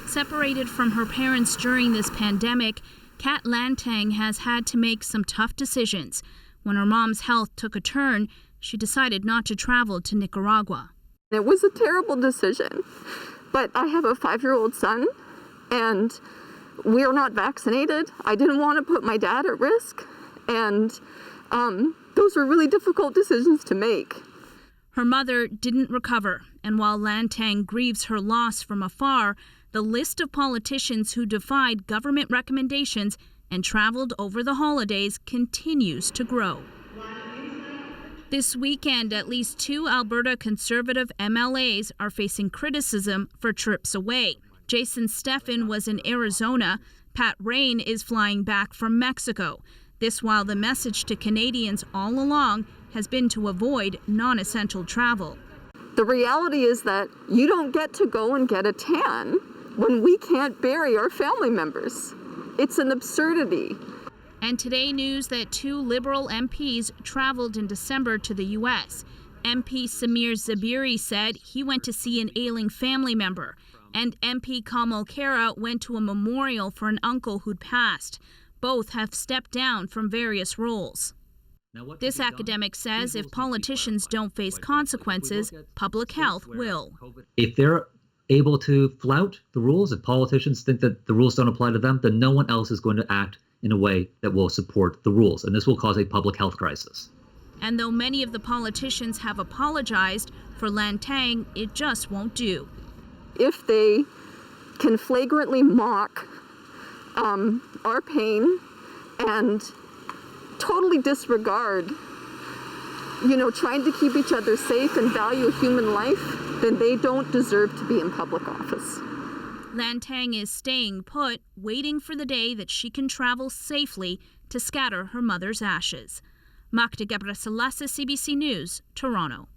Separated from her parents during this pandemic, Kat Lantang has had to make some tough decisions. When her mom's health took a turn, she decided not to travel to Nicaragua. It was a terrible decision, but I have a 5-year-old son, and we are not vaccinated. I didn't want to put my dad at risk, and those were really difficult decisions to make. Her mother didn't recover, and while Lantang grieves her loss from afar, the list of politicians who defied government recommendations and traveled over the holidays continues to grow. This weekend, at least 2 Alberta Conservative MLAs are facing criticism for trips away. Jason Steffen was in Arizona. Pat Rain is flying back from Mexico. This while the message to Canadians all along has been to avoid non-essential travel. The reality is that you don't get to go and get a tan when we can't bury our family members. It's an absurdity. And today news that 2 Liberal MPs traveled in December to the U.S. MP Samir Zabiri said he went to see an ailing family member, and MP Kamal Khera went to a memorial for an uncle who'd passed. Both have stepped down from various roles. This academic says if politicians don't face consequences, public health will. If they're able to flout the rules, if politicians think that the rules don't apply to them, then no one else is going to act in a way that will support the rules, and this will cause a public health crisis. And though many of the politicians have apologized, for Lantang, it just won't do. If they can flagrantly mock our pain and totally disregard, trying to keep each other safe and value human life, then they don't deserve to be in public office. Lantang is staying put, waiting for the day that she can travel safely to scatter her mother's ashes. Magda Gebrselassie, CBC News, Toronto.